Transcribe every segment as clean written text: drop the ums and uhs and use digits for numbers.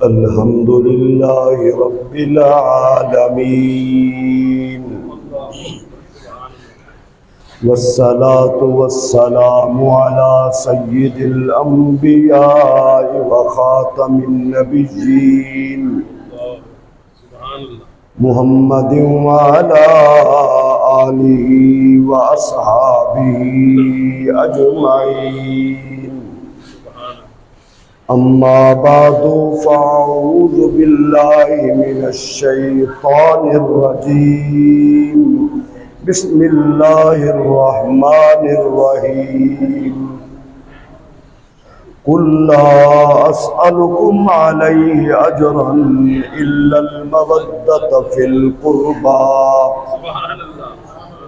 الحمد لله رب العالمين والصلاة والسلام على سيد الأنبياء وخاتم النبيين محمد وعلى آله وأصحابه أجمعين. أما بعد فأعوذ بالله من الشيطان الرجيم. بسم الله الرحمن الرحيم. قل لا أسألكم عليه أجرا إلا المودة في القربى.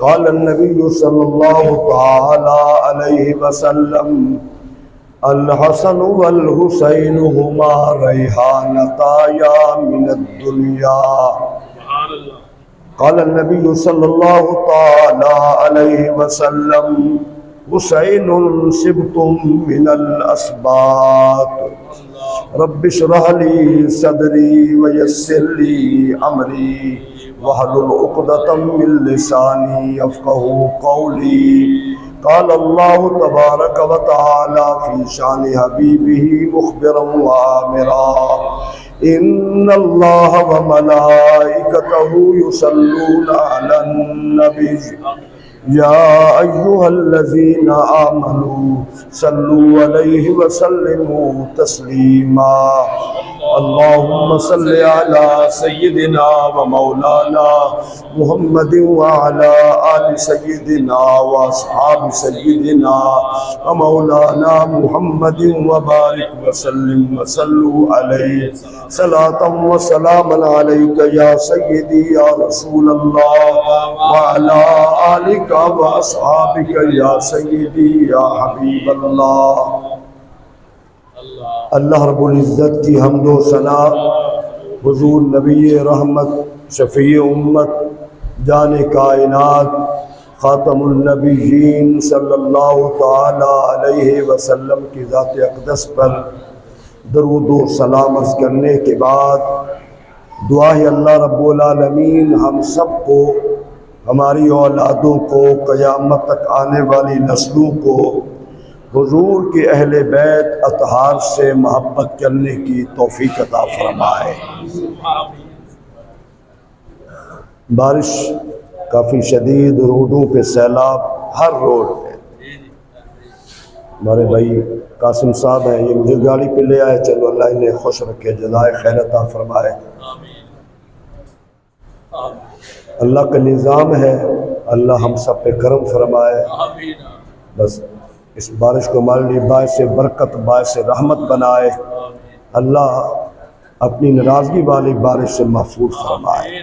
قال النبي صلى الله تعالى عليه وسلم: الحسن والحسين هما ريحانتايا من الدنيا. قال النبي صلى الله تعالى عليه وسلم: حسين سبط من الأسباط. رب اشرح لي صدري ويسر لي أمري واحلل عقدة من لساني يفقهوا قولي. قال الله تبارك وتعالى في شان حبيبه مخبرا وآمرا: إن الله وملائكته يصلون على النبي يا أيها الذين آمنوا صلوا عليه وسلموا تسليما. اللهم صل على سيدنا ومولانا محمد وعلى آل سيدنا وأصحاب سيدنا ومولانا محمد وبارك وسلم وصلوا عليه صلاة وسلاما عليك يا سيدي يا رسول الله وعلى آلك وأصحابك يا سيدي يا حبیب اللہ. اللہ رب العزت کی حمد و ثنا حضور نبی رحمت شفیع امت جان کائنات خاتم النبیین صلی اللہ تعالی علیہ وسلم کی ذات اقدس پر درود و سلام عرض کرنے کے بعد دعا ہے اللہ رب العالمین ہم سب کو، ہماری اولادوں کو، قیامت تک آنے والی نسلوں کو حضور کے اہل بیت اطہار سے محبت کرنے کی توفیق عطا فرمائے. بارش کافی شدید، روڈوں پہ سیلاب، ہر روڈ پہ. ہمارے بھائی قاسم صاحب ہیں، یہ مجھے گاڑی پہ لے آئے. چلو اللہ انہیں خوش رکھے، جزائے خیر عطا فرمائے. اللہ کا نظام ہے، اللہ ہم سب پہ کرم فرمائے. بس اس بارش کو ہمارے لیے باعث برکت، باعث رحمت بنائے. اللہ اپنی ناراضگی والی بارش سے محفوظ فرمائے.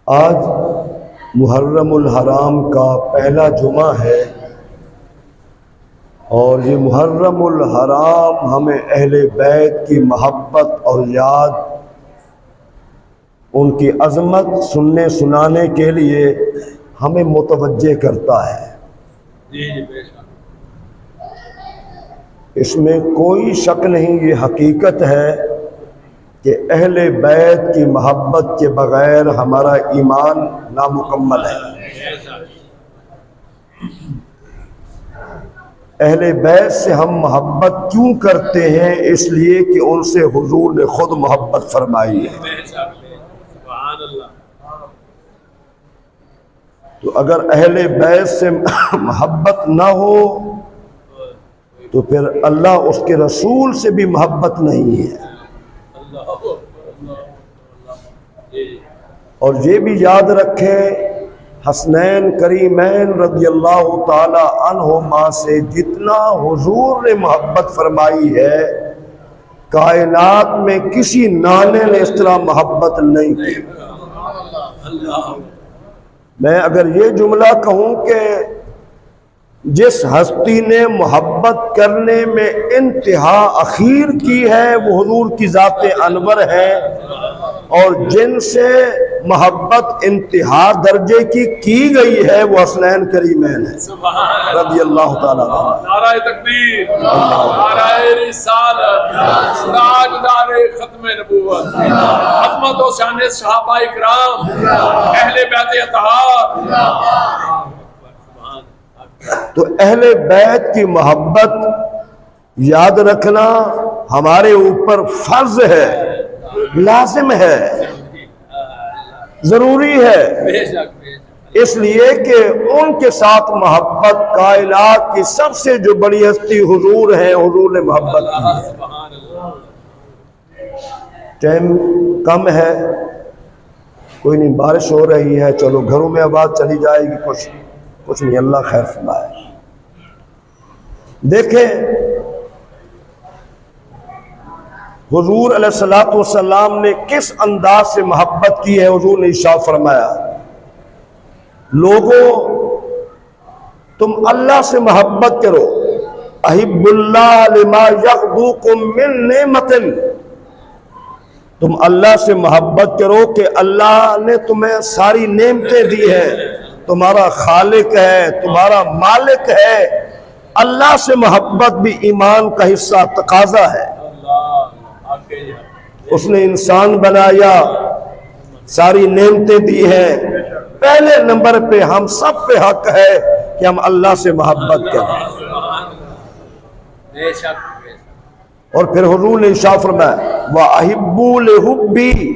آج محرم الحرام کا پہلا جمعہ ہے، اور یہ محرم الحرام ہمیں اہل بیت کی محبت اور یاد، ان کی عظمت سننے سنانے کے لیے ہمیں متوجہ کرتا ہے. اس میں کوئی شک نہیں، یہ حقیقت ہے کہ اہل بیت کی محبت کے بغیر ہمارا ایمان نامکمل ہے. اہل بیت سے ہم محبت کیوں کرتے ہیں؟ اس لیے کہ ان سے حضور نے خود محبت فرمائی ہے. تو اگر اہل بیت سے محبت نہ ہو تو پھر اللہ اس کے رسول سے بھی محبت نہیں ہے. اور یہ بھی یاد رکھیں، حسنین کریمین رضی اللہ تعالی عنہما سے جتنا حضور نے محبت فرمائی ہے، کائنات میں کسی نانے نے اس طرح محبت نہیں کی. میں اگر یہ جملہ کہوں کہ جس ہستی نے محبت کرنے میں انتہا اخیر کی ہے وہ حضور کی ذات انور ہے، اور جن سے محبت انتہا درجے کی گئی ہے وہ حسنین کریمین ہے رضی اللہ تعالیٰ عنہ۔ نعرہ تکبیر، نعرہ رسالت، تاجدار ختم نبوت، عظمت و شان صحابہ اکرام، اہل بیت اطہار۔ تو اہل بیت کی محبت یاد رکھنا ہمارے اوپر فرض ہے، لازم ہے، ضروری ہے، بے شک اس لیے کہ ان کے ساتھ محبت کائنات کی سب سے جو بڑی ہستی حضور ہے، حضور نے محبت کی ہے۔ سبحان اللہ۔ ٹائم کم ہے، کوئی نہیں، بارش ہو رہی ہے، چلو گھروں میں آواز چلی جائے گی، کچھ نہیں، اللہ خیر فرمائے۔ دیکھیں حضور علیہ السلام نے کس انداز سے محبت کی ہے۔ حضور نے ارشاد فرمایا، لوگوں تم اللہ سے محبت کرو، احب اللہ لما یغدوکم من نعمت، تم اللہ سے محبت کرو کہ اللہ نے تمہیں ساری نعمتیں دی ہیں، تمہارا خالق ہے، تمہارا مالک ہے۔ اللہ سے محبت بھی ایمان کا حصہ تقاضا ہے۔ اس نے انسان بنایا، ساری نعمتیں دی ہیں، پہلے نمبر پہ ہم سب پہ حق ہے کہ ہم اللہ سے محبت کریں۔ بے شک۔ اور پھر حضور نے ارشاد فرمایا، وَأَحِبُّوا لِحُبِّي،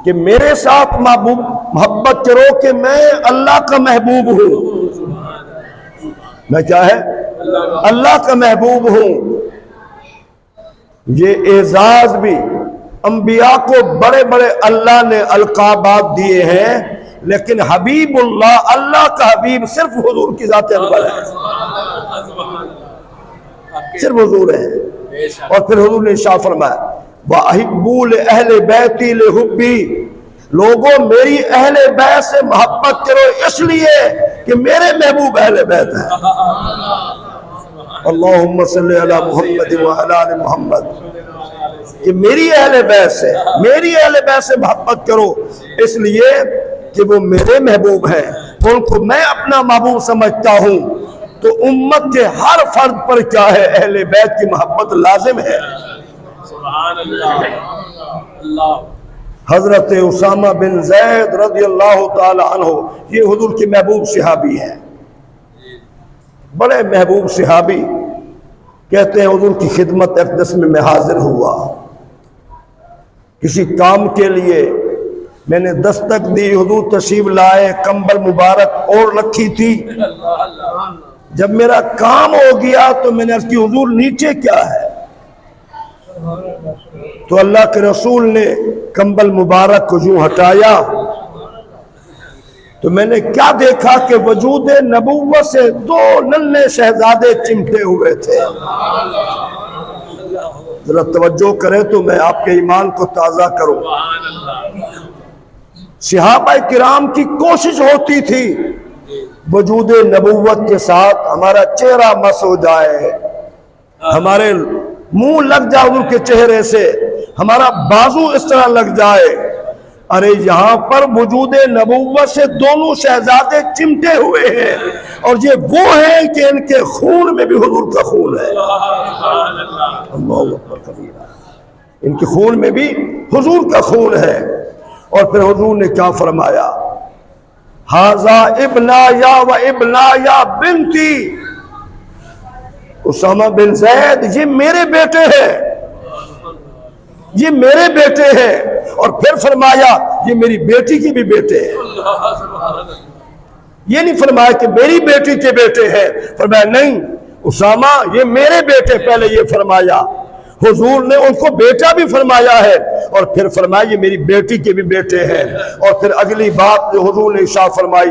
کہ میرے ساتھ محبت کرو کہ میں اللہ کا محبوب ہوں۔ میں کیا ہے؟ اللہ کا محبوب ہوں۔ یہ اعزاز بھی انبیاء کو بڑے بڑے اللہ نے القابات دیے ہیں، لیکن حبیب اللہ، اللہ کا حبیب صرف حضور کی ذات انور ہے، صرف حضور ہے۔ اور پھر حضور نے ارشاد فرمایا، وَأَحِبُّوا لِأَهْلِ بَيْتِي لِحُبِّي، لوگوں میری اہل بیت سے محبت کرو اس لیے کہ میرے محبوب اہل بیت ہیں۔ اللہم صلی علی محمد وعلی آل محمد، کہ میری اہل بیت سے محبت کرو اس لیے کہ وہ میرے محبوب ہیں، ان کو میں اپنا محبوب سمجھتا ہوں۔ تو امت کے ہر فرد پر کیا ہے؟ اہل بیت کی محبت لازم ہے۔ سبحان اللہ۔ اللہ حضرت اسامہ بن زید رضی اللہ تعالی عنہ، یہ حضور کی محبوب صحابی ہیں، بڑے محبوب صحابی۔ کہتے ہیں حضور کی خدمت اقدس میں حاضر ہوا، کسی کام کے لیے میں نے دستک دی، حضور تشریف لائے، کمبل مبارک اور رکھی تھی۔ جب میرا کام ہو گیا تو میں نے عرض کی، حضور نیچے کیا ہے؟ تو اللہ کے رسول نے کمبل مبارک کو یوں ہٹایا تو میں نے کیا دیکھا کہ وجود نبوت سے دو ننھے شہزادے چمٹے ہوئے تھے۔ ذرا توجہ کریں تو میں آپ کے ایمان کو تازہ کروں۔ صحابہ کرام کی کوشش ہوتی تھی وجود نبوت کے ساتھ ہمارا چہرہ مس ہو جائے، ہمارے منہ لگ جائے حضور کے چہرے سے، ہمارا بازو اس طرح لگ جائے۔ ارے یہاں پر وجود نبوت سے دونوں شہزادے چمٹے ہوئے ہیں، اور یہ وہ ہیں کہ ان کے خون میں بھی حضور کا خون ہے۔ اللہ اکبر کبیرہ، ان کے خون میں بھی حضور کا خون ہے۔ اور پھر حضور نے کیا فرمایا؟ ھذا ابنایا و ابنایا بنتی، اسامہ بن زید یہ میرے بیٹے ہیں، یہ میرے بیٹے ہیں۔ اور پھر فرمایا یہ میری بیٹی کی بھی بیٹے ہیں۔ یہ نہیں فرمایا کہ میری بیٹی کے بیٹے ہیں، فرمایا نہیں اسامہ یہ میرے بیٹے، پہلے یہ فرمایا۔ حضور نے ان کو بیٹا بھی فرمایا ہے، اور پھر فرمایا یہ میری بیٹی کے بھی بیٹے ہیں۔ اور پھر اگلی بات جو حضور نے ارشاد فرمائی،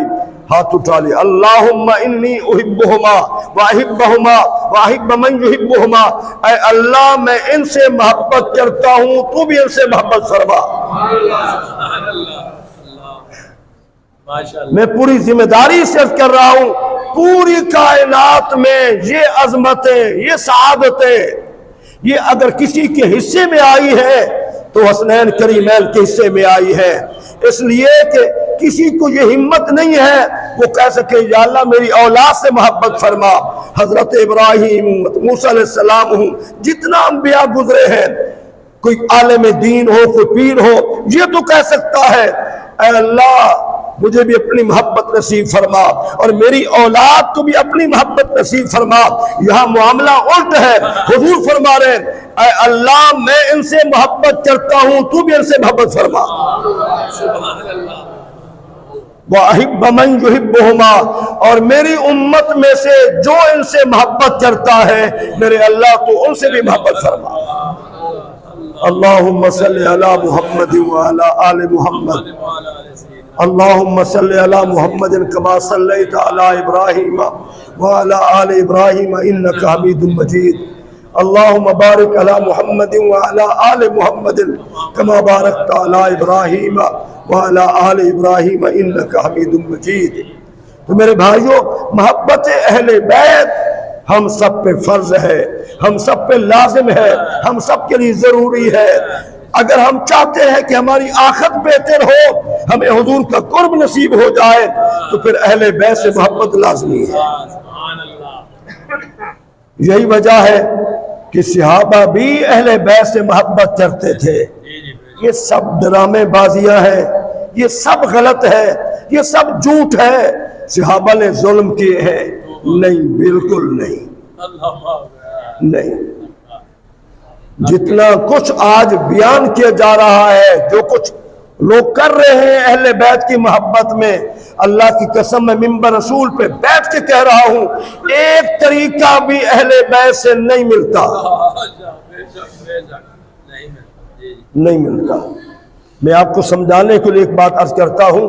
ہاتھ اٹھا لے، اللہم انی احبہما واحبہما واحب من یحبہما، اے اللہ میں ان سے محبت کرتا ہوں، تو بھی ان سے محبت فرما۔ میں پوری ذمہ داری سے عرض کر رہا ہوں، پوری کائنات میں یہ عظمتیں، یہ سعادتیں، یہ اگر کسی کے حصے میں آئی ہے تو حسنین کریمین کے حصے میں آئی ہے، اس لیے کہ کسی کو یہ ہمت نہیں ہے وہ کہہ سکے یا اللہ میری اولاد سے محبت فرما۔ حضرت ابراہیم، موسیٰ علیہ السلام ہوں، جتنا انبیاء گزرے ہیں، کوئی عالم دین ہو، کوئی پیر ہو، یہ تو کہہ سکتا ہے اے اللہ مجھے بھی اپنی محبت نصیب فرما اور میری اولاد کو بھی اپنی محبت نصیب فرما۔ یہاں معاملہ الٹ ہے، حضور فرما رہے ہیں اے اللہ میں ان سے محبت کرتا ہوں، تو بھی ان سے محبت فرما۔ وَأَحِبَّ مَنْ يُحِبُّهُمَا، اور میری امت میں سے جو ان سے محبت کرتا ہے میرے اللہ تو ان سے بھی محبت فرما۔ اللہم صلی علی محمد وعلی آل محمد، اللہم صلی علی محمد کما صلیت علی ابراہیم وعلی آل ابراہیم انک حمید مجید، اللہم بارک علی محمد وعلی آل محمد کما بارکت علی ابراہیم وعلی آل ابراہیم انک حمید مجید۔ تو میرے بھائیوں، محبت اہل بیت ہم سب پہ فرض ہے، ہم سب پہ لازم ہے، ہم سب کے لیے ضروری ہے۔ اگر ہم چاہتے ہیں کہ ہماری آخرت بہتر ہو، ہمیں حضور کا قرب نصیب ہو جائے، تو پھر اہل بیت سے محبت لازمی ہے۔ یہی وجہ ہے کہ صحابہ بھی اہل بیت سے محبت کرتے تھے۔ یہ سب ڈرامے بازیاں ہیں، یہ سب غلط ہے، یہ سب جھوٹ ہے۔ صحابہ نے ظلم کیے ہیں؟ نہیں، بالکل نہیں، نہیں۔ جتنا کچھ آج بیان کیا جا رہا ہے، جو کچھ لوگ کر رہے ہیں اہل بیت کی محبت میں، اللہ کی قسم میں ممبر رسول پہ بیٹھ کے کہہ رہا ہوں ایک طریقہ بھی اہل بیت سے نہیں ملتا، نہیں ملتا۔ میں آپ کو سمجھانے کے لیے ایک بات عرض کرتا ہوں،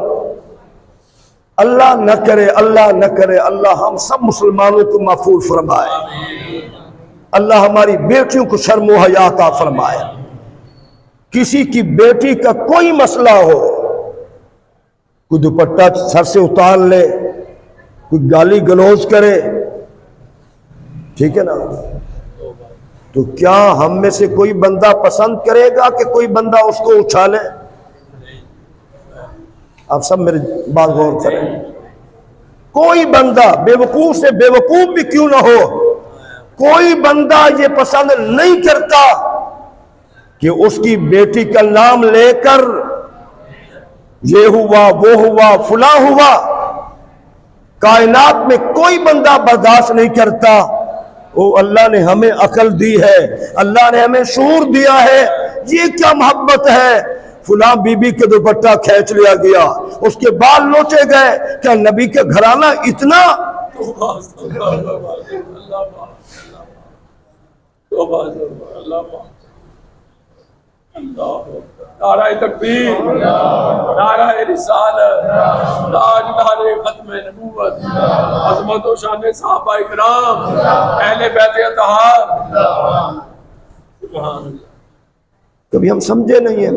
اللہ نہ کرے، اللہ نہ کرے، اللہ ہم سب مسلمانوں کو محفوظ فرمائے، اللہ ہماری بیٹیوں کو شرم و حیا عطا فرمائے۔ کسی کی بیٹی کا کوئی مسئلہ ہو، کوئی دوپٹہ سر سے اتار لے، کوئی گالی گلوچ کرے، ٹھیک ہے نا، تو کیا ہم میں سے کوئی بندہ پسند کرے گا کہ کوئی بندہ اس کو اچھالے؟ آپ سب میری بات غور کریں، کوئی بندہ بے وقوف سے بے وقوف بھی کیوں نہ ہو، کوئی بندہ یہ پسند نہیں کرتا کہ اس کی بیٹی کا نام لے کر یہ ہوا وہ ہوا فلاں ہوا، کائنات میں کوئی بندہ برداشت نہیں کرتا۔ وہ اللہ نے ہمیں عقل دی ہے، اللہ نے ہمیں شعور دیا ہے، یہ کیا محبت ہے؟ فلاں بی بی کے دوپٹہ کھینچ لیا گیا، اس کے بال نوچے گئے، کیا نبی کے گھرانہ اتنا؟ نعرہ تکبیر، نعرہ رسالت، تاجدار ختم نبوت، عظمت و شان صحابہ اکرام، اہل بیت اطہار۔ کبھی ہم سمجھے نہیں ہیں،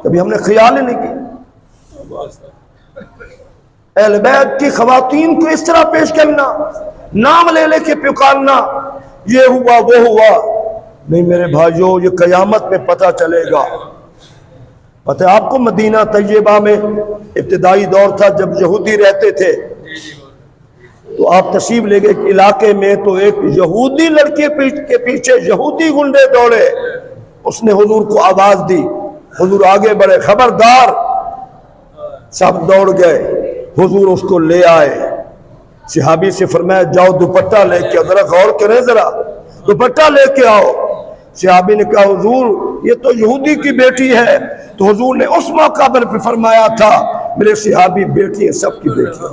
کبھی ہم نے خیال ہی نہیں کیا۔ اہل بیت کی خواتین کو اس طرح پیش کرنا، نام لے لے کے پکارنا، یہ ہوا وہ ہوا، نہیں میرے بھائیوں، یہ قیامت میں پتہ چلے گا۔ پتہ آپ کو مدینہ طیبہ میں ابتدائی دور تھا جب یہودی رہتے تھے، تو آپ تشریف لے گئے علاقے میں، تو ایک یہودی لڑکے کے پیچھے یہودی گنڈے دوڑے، اس نے حضور کو آواز دی، حضور آگے بڑھے، خبردار، سب دوڑ گئے، حضور اس کو لے آئے، صحابی سے فرمایا جاؤ دوپٹہ لے کے، ذرا غور کریں، ذرا دوپٹہ لے کے آؤ۔ صحابی نے کہا حضور یہ تو یہودی کی بیٹی ہے، تو حضور نے اس موقع پر فرمایا تھا میرے صحابی بیٹی ہے، سب کی بیٹی ہے،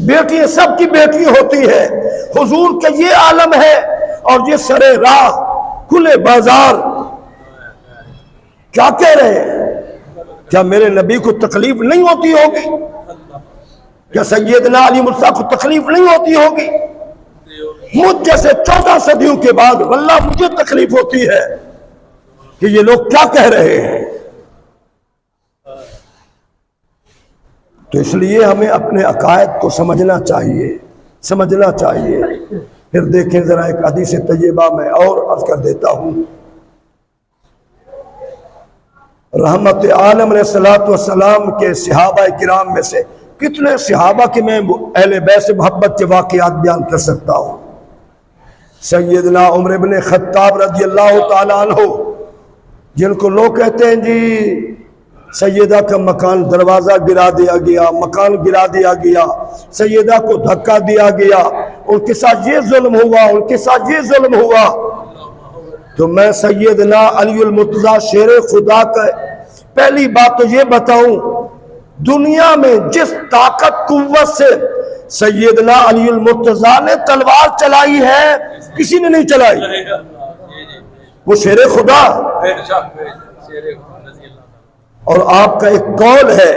بیٹی سب کی بیٹی ہوتی ہے۔ حضور کا یہ عالم ہے، اور یہ سرے راہ کھلے بازار کیا کہہ رہے ہیں؟ کیا میرے نبی کو تکلیف نہیں ہوتی ہوگی؟ کیا سیدنا علی مرتضیٰ کو تکلیف نہیں ہوتی ہوگی؟ مجھ جیسے 14 صدیوں کے بعد واللہ مجھے تکلیف ہوتی ہے کہ یہ لوگ کیا کہہ رہے ہیں۔ تو اس لیے ہمیں اپنے عقائد کو سمجھنا چاہیے، سمجھنا چاہیے۔ پھر دیکھیں ذرا ایک حدیث طیبہ میں اور عرض کر دیتا ہوں۔ رحمت عالم علیہ الصلوۃ والسلام کے صحابہ کرام میں سے کتنے صحابہ کے میں اہل بیت سے محبت کے واقعات بیان کر سکتا ہوں۔ سیدنا عمر بن خطاب رضی اللہ تعالیٰ عنہ، جن کو لوگ کہتے ہیں جی سیدہ کا مکان دروازہ گرا دیا گیا، مکان گرا دیا گیا، سیدہ کو دھکا دیا گیا، ان کے ساتھ یہ ظلم ہوا، ان کے ساتھ یہ ظلم ہوا، تو میں سیدنا علی المرتضیٰ شیر خدا کا پہلی بات تو یہ بتاؤں، دنیا میں جس طاقت قوت سے سیدنا علی المرتضیٰ نے تلوار چلائی ہے کسی نے نہیں چلائی، وہ شیر خدا۔ اور آپ کا ایک قول ہے،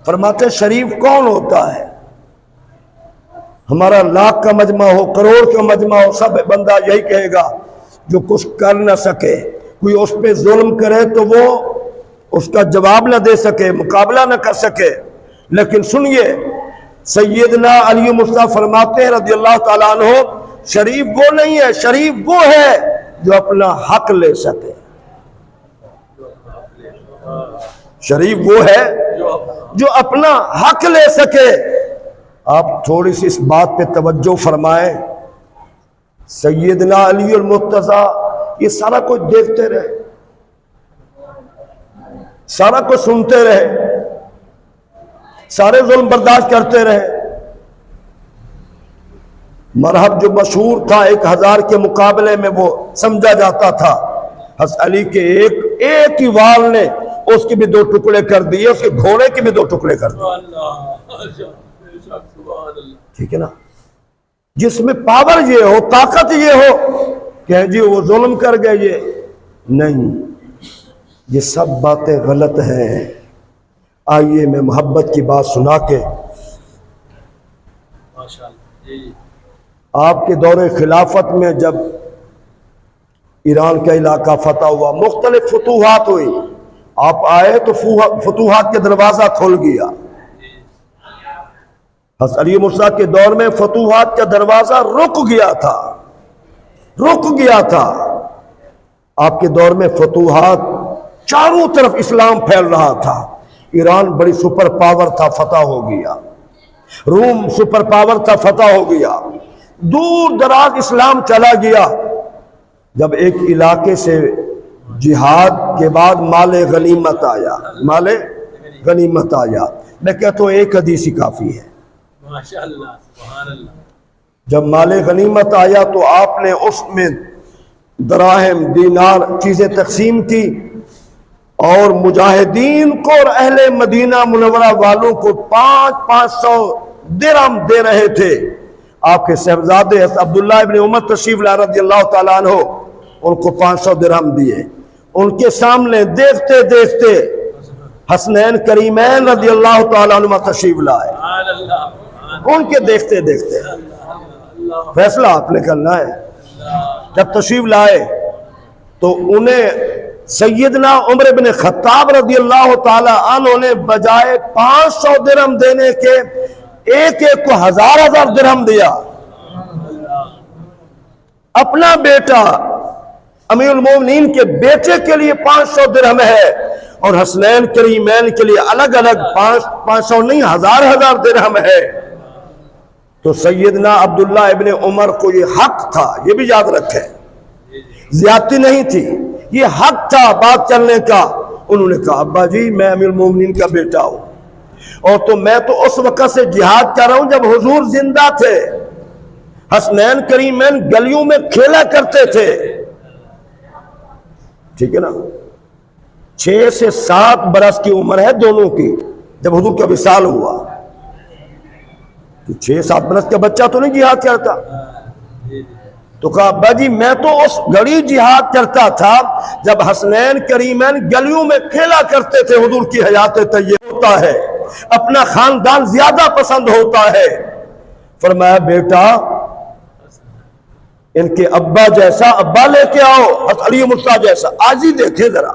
فرماتے شریف کون ہوتا ہے؟ ہمارا لاکھ کا مجمع ہو، کروڑ کا مجمع ہو، سب بندہ یہی کہے گا جو کچھ کر نہ سکے، کوئی اس پہ ظلم کرے تو وہ اس کا جواب نہ دے سکے، مقابلہ نہ کر سکے۔ لیکن سنیے، سیدنا علی مصطفیٰ فرماتے ہیں رضی اللہ تعالیٰ عنہ، شریف وہ نہیں ہے، شریف وہ ہے جو اپنا حق لے سکے، شریف وہ ہے جو اپنا حق لے سکے۔ آپ تھوڑی سی اس بات پہ توجہ فرمائیں، سیدنا علی المرتضیٰ یہ سارا کچھ دیکھتے رہے، سارا کچھ سنتے رہے، سارے ظلم برداشت کرتے رہے۔ مرحب جو مشہور تھا 1000 کے مقابلے میں وہ سمجھا جاتا تھا، حضرت علی کے ایک ہی وال نے اس کے بھی 2 ٹکڑے کر دیے، اس کے گھوڑے کے بھی 2 ٹکڑے کر دیے، ٹھیک ہے نا؟ جس میں پاور یہ ہو، طاقت یہ ہو کہ جی وہ ظلم کر گئے، یہ نہیں، یہ سب باتیں غلط ہیں۔ آئیے میں محبت کی بات سنا کے، آپ کے دور خلافت میں جب ایران کا علاقہ فتح ہوا، مختلف فتوحات ہوئی، آپ آئے تو فتوحات کے دروازہ کھل گیا۔ حضرت علی مرتضیٰ کے دور میں فتوحات کا دروازہ رک گیا تھا۔ آپ کے دور میں فتوحات، چاروں طرف اسلام پھیل رہا تھا، ایران بڑی سپر پاور تھا، فتح ہو گیا، روم سپر پاور تھا، فتح ہو گیا، دور دراز اسلام چلا گیا۔ جب ایک علاقے سے جہاد کے بعد مال غنیمت آیا، میں کہتا ہوں ایک حدیث ہی کافی ہے۔ جب مال غنیمت آیا تو آپ نے اس میں دراہم، دینار چیزیں تقسیم کی، اور مجاہدین کو اور اہل مدینہ منورہ والوں کو 500 درہم دے رہے تھے۔ آپ کے صاحبزادے حضرت عبداللہ ابن عمر تشریف لائے رضی اللہ تعالیٰ عنہ، ان کو 500 درہم دیے۔ ان کے سامنے دیکھتے دیکھتے حسنین کریمین رضی اللہ تعالیٰ عنہ تشریف لائے، ان کے دیکھتے دیکھتے فیصلہ آپ نے کرنا ہے۔ جب تشریف لائے تو انہیں سیدنا عمر بن خطاب رضی اللہ تعالیٰ عنہ نے بجائے 500 درہم دینے کے ایک کو 1000 درہم دیا۔ اپنا بیٹا امیر المومنین کے بیٹے کے لیے 500 درہم ہے، اور حسنین کریمین کے لیے الگ الگ 500 نہیں 1000 درہم ہے۔ تو سیدنا عبداللہ ابن عمر کو یہ حق تھا، یہ بھی یاد رکھیں، زیادتی نہیں تھی، یہ حق تھا بات چلنے کا۔ انہوں نے کہا ابا جی میں امیر المومنین کا بیٹا ہوں، اور تو میں تو اس وقت سے جہاد کر رہا ہوں جب حضور زندہ تھے، حسنین کریمین گلیوں میں کھیلا کرتے تھے، ٹھیک ہے نا؟ 6 سے 7 برس کی عمر ہے دونوں کی جب حضور کا وصال ہوا، تو 6-7 برس کا بچہ تو نہیں جہاد کرتا۔ تو کہا ابا جی میں تو اس گھڑی جہاد کرتا تھا جب حسنین کریمین گلیوں میں کھیلا کرتے تھے، حضور کی حیات طیب ہوتا ہے، اپنا خاندان زیادہ پسند ہوتا ہے۔ فرمایا بیٹا ان کے ابا جیسا ابا لے کے آؤ، حضرت علی مرتضیٰ جیسا، آج ہی دیکھے ذرا۔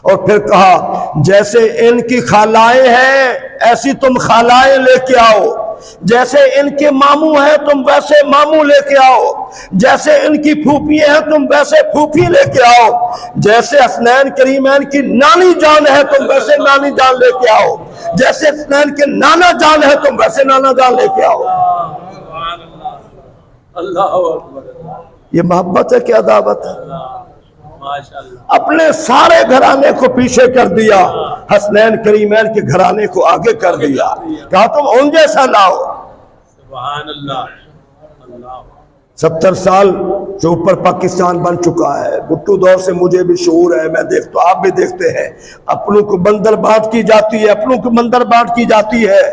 اور پھر کہا جیسے ان کی خالائیں ہیں ایسی تم خالائیں لے کے آؤ، جیسے ان کے ماموں ہیں تم ویسے ماموں لے کے آؤ، جیسے ان کی پھوپھی ہیں تم ویسے پھوپھی لے کے آؤ، جیسے حسنین کریمین کی نانی جان ہے تم ویسے نانی جان لے کے آؤ، جیسے حسنین کے نانا جان ہے تم ویسے نانا جان لے کے آؤ۔ اللہ اکبر، یہ محبت ہے کہ عداوت ہے؟ ماشاءاللہ، اپنے سارے گھرانے کو پیچھے کر دیا، حسنین کریمین کے گھرانے کو آگے کر دیا، کہا تم ان جیسا لاؤ۔ سبحان اللہ، اللہ 70 سال سے اوپر پاکستان بن چکا ہے، بھٹو دور سے مجھے بھی شعور ہے، میں دیکھتا ہوں آپ بھی دیکھتے ہیں، اپنوں کو بندر بانٹ کی جاتی ہے، اپنوں کو بندر بانٹ کی جاتی ہے،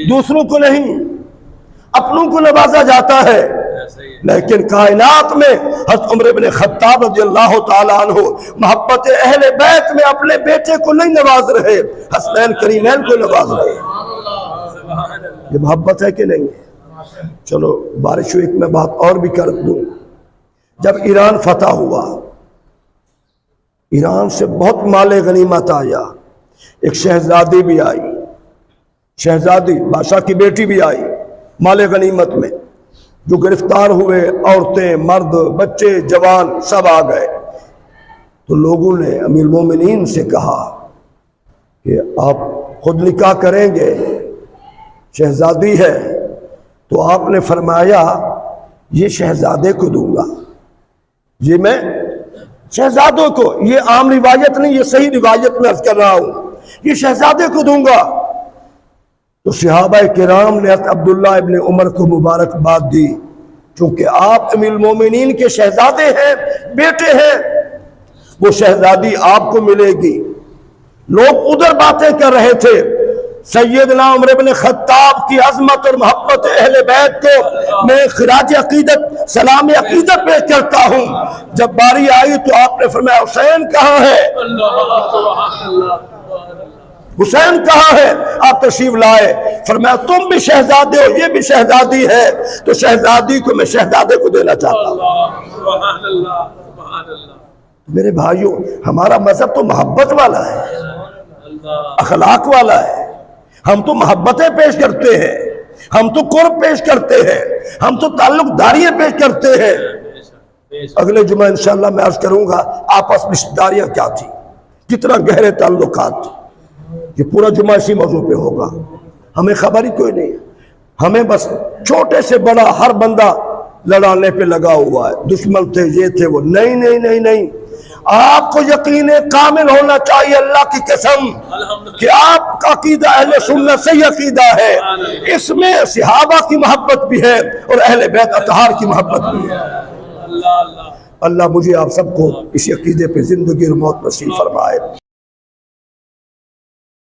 دوسروں کو نہیں، اپنوں کو نوازا جاتا ہے۔ لیکن کائنات میں حضرت عمر بن خطاب رضی اللہ تعالیٰ عنہ محبت اہل بیت میں اپنے بیٹے کو نہیں نواز رہے، حسنین کریمین کو نواز رہے۔ یہ محبت ہے کہ نہیں ہے؟ چلو بارش ہوئی، ایک میں بات اور بھی کر دوں۔ جب ایران فتح ہوا، ایران سے بہت مال غنیمت آیا، ایک شہزادی بھی آئی، شہزادی بادشاہ کی بیٹی بھی آئی مال غنیمت میں، جو گرفتار ہوئے عورتیں مرد بچے جوان سب آ گئے۔ تو لوگوں نے امیر المومنین سے کہا کہ آپ خود نکاح کریں گے، شہزادی ہے، تو آپ نے فرمایا یہ شہزادے کو دوں گا، یہ میں شہزادوں کو، یہ عام روایت نہیں، یہ صحیح روایت میں عرض کر رہا ہوں، یہ شہزادے کو دوں گا۔ تو صحابہ کرام نے حضرت عبداللہ ابن عمر کو مبارکباد دی، چونکہ آپ امیر المومنین کے شہزادے ہیں، بیٹے ہیں، وہ شہزادی آپ کو ملے گی۔ لوگ ادھر باتیں کر رہے تھے، سیدنا عمر بن خطاب کی عظمت اور محبت اہل بیت کو میں خراج عقیدت سلام عقیدت پیش کرتا ہوں۔ جب باری آئی تو آپ نے فرمایا حسین کہاں ہے؟ حسین کہاں ہے؟ آپ تشریف لائے، فرمایا تم بھی شہزادے ہو، یہ بھی شہزادی ہے، تو شہزادی کو میں شہزادے کو دینا چاہتا ہوں۔ سبحان اللہ، سبحان اللہ، میرے بھائیوں، ہمارا مذہب تو محبت والا ہے، اخلاق والا ہے، ہم تو محبتیں پیش کرتے ہیں، ہم تو قرب پیش کرتے ہیں، ہم تو تعلق داریاں پیش کرتے ہیں۔ اگلے جمعہ انشاءاللہ میں عرض کروں گا آپس میں رشتہ داریاں کیا تھی، کتنا گہرے تعلقات تھے، یہ پورا جمعہ اسی موضوع پہ ہوگا۔ ہمیں خبر ہی کوئی نہیں ہے، ہمیں بس چھوٹے سے بڑا ہر بندہ لڑانے پہ لگا ہوا ہے، دشمن تھے یہ تھے وہ، نہیں نہیں نہیں نہیں، آپ کو یقین کامل ہونا چاہیے اللہ کی قسم کہ آپ کا عقیدہ اہل سنت صحیح عقیدہ ہے، اس میں صحابہ کی محبت بھی ہے اور اہل بیت اطہار کی محبت بھی ہے۔ اللہ مجھے آپ سب کو اسی عقیدے پہ زندگی اور موت نصیب فرمائے۔